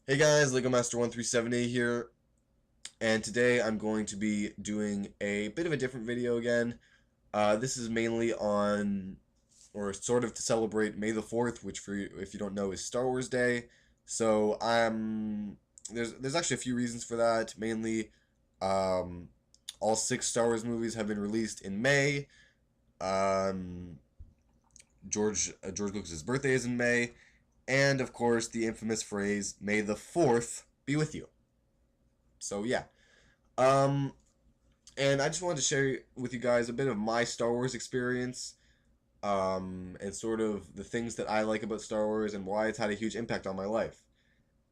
Hey guys, Lego Master 137A here, and today I'm going to be doing a bit of a different video again. This is mainly on, or sort of to celebrate May the 4th, which for you, if you don't know, is Star Wars Day. So there's actually a few reasons for that. Mainly, um, all six Star Wars movies have been released in May. Um, George Lucas's birthday is in May, and of course the infamous phrase "May the 4th be with you." So yeah, um, and I just wanted to share with you guys a bit of my Star Wars experience, and sort of the things that I like about Star Wars and why it's had a huge impact on my life.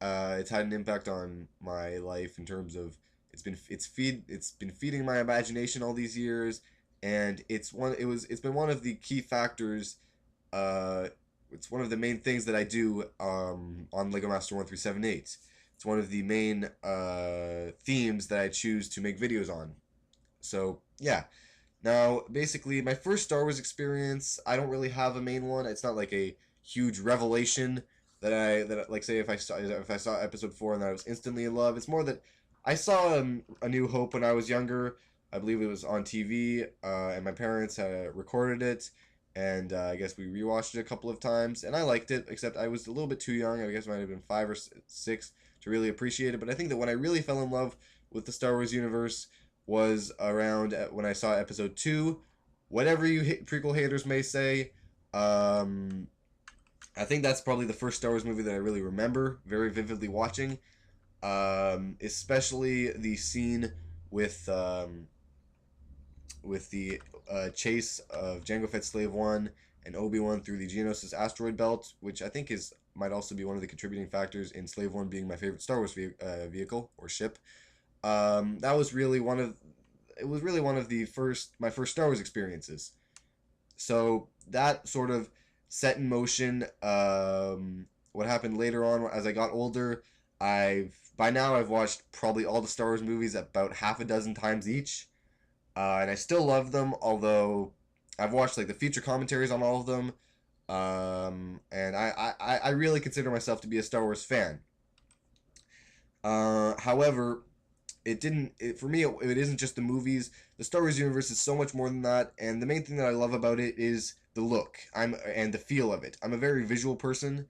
It's had an impact on my life in terms of it's been feeding my imagination all these years, and it's been one of the key factors. Uh, it's one of the main things that I do on Lego Master 1378. It's one of the main themes that I choose to make videos on. So yeah. Now, basically, my first Star Wars experience, I don't really have a main one. It's not like a huge revelation like say if I saw Episode 4 and I was instantly in love. It's more that I saw A New Hope when I was younger. I believe it was on TV, and my parents recorded it, and I guess we rewatched it a couple of times, and I liked it. Except I was a little bit too young. I guess I might have been 5 or 6 to really appreciate it. But I think that when I really fell in love with the Star Wars universe was around when I saw Episode 2. Whatever you prequel haters may say, I think that's probably the first Star Wars movie that I really remember very vividly watching. Especially the scene with the chase of Jango Fett Slave One and Obi Wan through the Geonosis asteroid belt, which I think is might also be one of the contributing factors in Slave One being my favorite Star Wars vehicle or ship. That was really one of it was really one of the first my first Star Wars experiences. So that sort of set in motion what happened later on as I got older. I've watched probably all the Star Wars movies about half a dozen times each, and I still love them. Although I've watched like the feature commentaries on all of them, and I really consider myself to be a Star Wars fan. However, for me it isn't just the movies. The Star Wars universe is so much more than that, and the main thing that I love about it is the look and the feel of it. I'm a very visual person,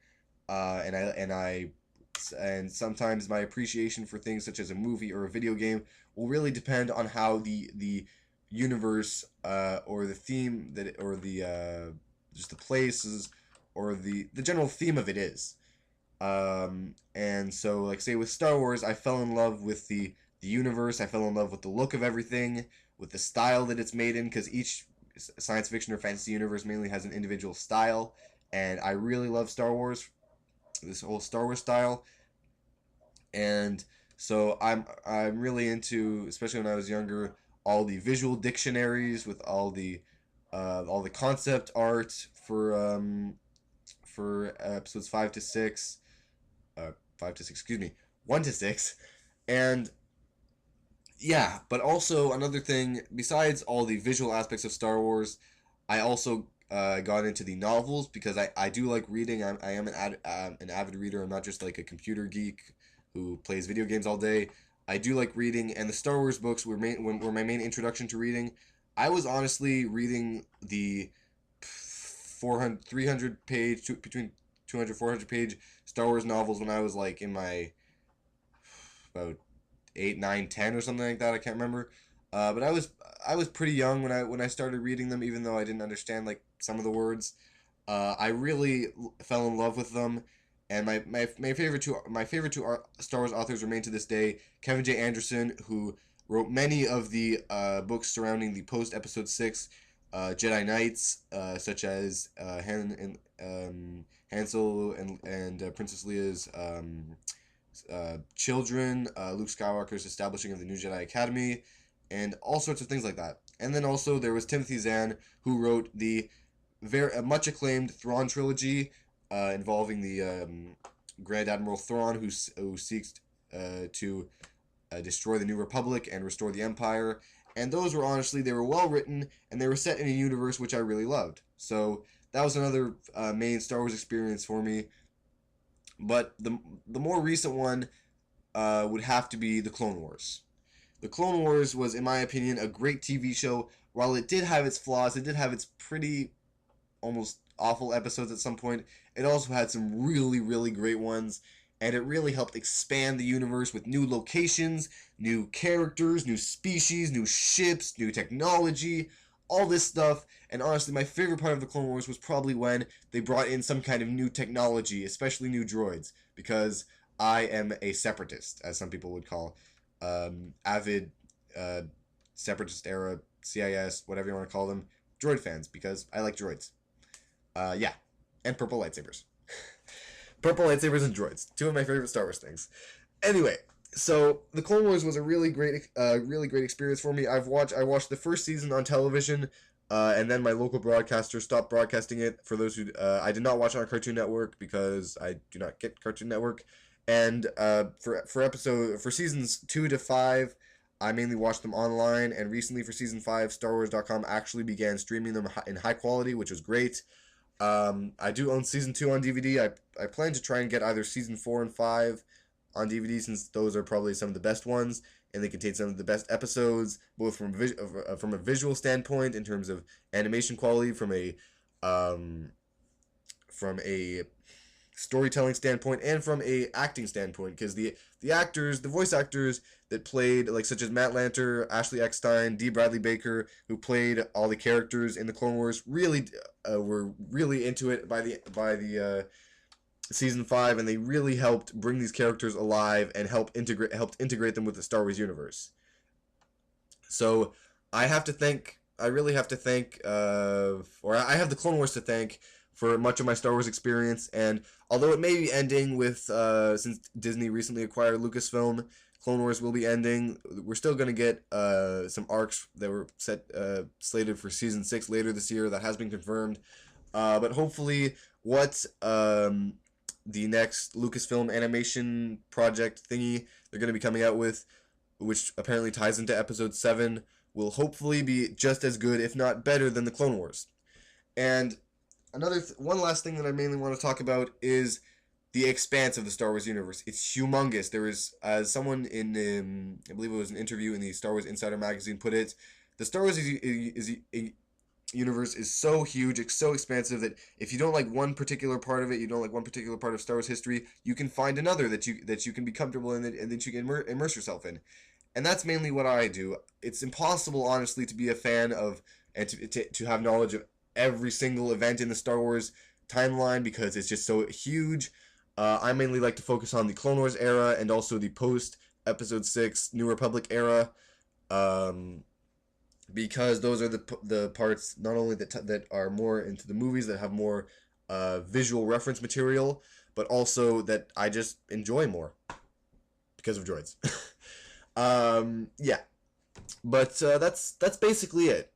and sometimes my appreciation for things such as a movie or a video game will really depend on how the universe or the theme that or the just the places or the general theme of it is. And so, like, say with Star Wars, I fell in love with the universe. I fell in love with the look of everything, with the style that it's made in, because each science fiction or fantasy universe mainly has an individual style, and I really love Star Wars, this whole Star Wars style, and so I'm really into, especially when I was younger, all the visual dictionaries with all the concept art for episodes 5 to 6, 5 to 6, excuse me, 1 to 6, and yeah, but also another thing besides all the visual aspects of Star Wars, I also got into the novels because I do like reading. I am an avid reader. I'm not just like a computer geek who plays video games all day. I do like reading, and the Star Wars books were my main introduction to reading. I was honestly reading the 400 300 page between 200 400 page Star Wars novels when I was like in my about 8, 9, 10, or something like that. I can't remember. But I was pretty young when I started reading them, even though I didn't understand like some of the words. I really fell in love with them, and my favorite two Star Wars authors remain to this day. Kevin J. Anderson, who wrote many of the books surrounding the post Episode 6 Jedi Knights, such as Hansel and Princess Leia's children, Luke Skywalker's establishing of the New Jedi Academy, and all sorts of things like that. And then also there was Timothy Zahn, who wrote the very much acclaimed Thrawn trilogy, involving the Grand Admiral Thrawn, who seeks to destroy the New Republic and restore the Empire. And those were honestly, they were well written, and they were set in a universe which I really loved. So that was another main Star Wars experience for me. But the more recent one would have to be the Clone Wars. The Clone Wars was, in my opinion, a great TV show. While it did have its flaws, it did have its pretty almost awful episodes at some point. It also had some really, really great ones, and it really helped expand the universe with new locations, new characters, new species, new ships, new technology, all this stuff. And honestly, my favorite part of the Clone Wars was probably when they brought in some kind of new technology, especially new droids, because I am a separatist, as some people would call, avid uh, separatist era CIS, whatever you want to call them, droid fans, because I like droids. Yeah, and purple lightsabers. Purple lightsabers and droids, two of my favorite Star Wars things. Anyway, so the Clone Wars was a really great experience for me. I watched the first season on television, and then my local broadcaster stopped broadcasting it. For those who, I did not watch it on Cartoon Network because I do not get Cartoon Network. And for seasons 2 to 5, I mainly watched them online. And recently for season 5, StarWars.com actually began streaming them in high quality, which was great. I do own season 2 on DVD. I plan to try and get either season 4 and 5 on DVD, since those are probably some of the best ones, and they contain some of the best episodes, both from a visual standpoint, in terms of animation quality, from a storytelling standpoint, and from a acting standpoint, because the voice actors that played, like, such as Matt Lanter, Ashley Eckstein, D. Bradley Baker, who played all the characters in the Clone Wars, really were really into it by the season 5, and they really helped bring these characters alive and helped integrate them with the Star Wars universe. So I really have to thank, or I have the Clone Wars to thank for much of my Star Wars experience. And although it may be ending with, since Disney recently acquired Lucasfilm, Clone Wars will be ending. We're still going to get some arcs that were slated for season 6 later this year. That has been confirmed. But hopefully, what the next Lucasfilm animation project thingy they're going to be coming out with, which apparently ties into Episode 7, will hopefully be just as good, if not better, than the Clone Wars. And one last thing that I mainly want to talk about is the expanse of the Star Wars universe. It's humongous. There is, as someone in, I believe it was an interview in the Star Wars Insider magazine put it, the Star Wars universe is so huge, it's so expansive, that if you don't like one particular part of it, you don't like one particular part of Star Wars history, you can find another that you can be comfortable in, and that you can immerse yourself in. And that's mainly what I do. It's impossible, honestly, to be a fan of, and to have knowledge of every single event in the Star Wars timeline, because it's just so huge. I mainly like to focus on the Clone Wars era and also the post Episode 6 New Republic era, because those are the parts not only that are more into the movies, that have more visual reference material, but also that I just enjoy more because of droids. Yeah, but that's basically it.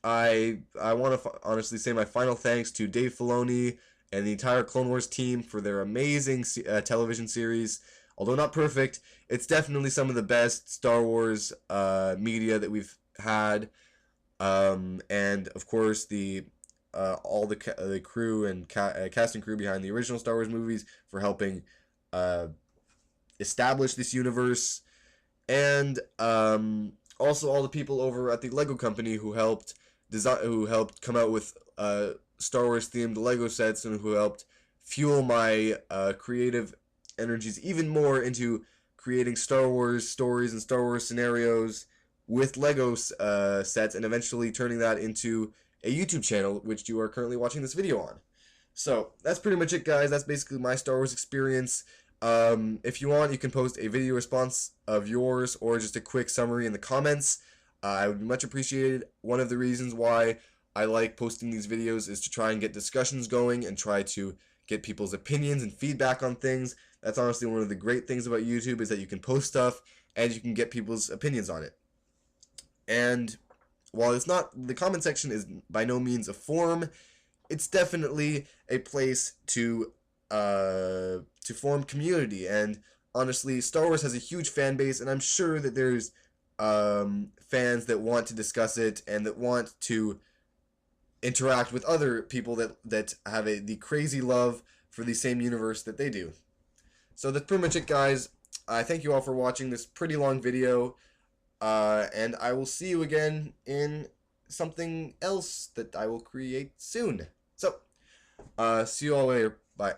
I want to honestly say my final thanks to Dave Filoni and the entire Clone Wars team for their amazing television series. Although not perfect, it's definitely some of the best Star Wars media that we've had. And of course all the crew and cast and crew behind the original Star Wars movies for helping establish this universe, and also all the people over at the Lego company who helped come out with Star Wars themed Lego sets, and who helped fuel my creative energies even more into creating Star Wars stories and Star Wars scenarios with Lego sets, and eventually turning that into a YouTube channel, which you are currently watching this video on. So that's pretty much it, guys. That's basically my Star Wars experience. If you want, you can post a video response of yours, or just a quick summary in the comments. I would be much appreciated. One of the reasons why I like posting these videos is to try and get discussions going and try to get people's opinions and feedback on things. That's honestly one of the great things about YouTube, is that you can post stuff and you can get people's opinions on it. And while it's not, the comment section is by no means a forum, it's definitely a place to form community. And honestly, Star Wars has a huge fan base, and I'm sure that there's fans that want to discuss it and that want to interact with other people that have the crazy love for the same universe that they do. So that's pretty much it, guys. I thank you all for watching this pretty long video, and I will see you again in something else that I will create soon. So, see you all later. Bye.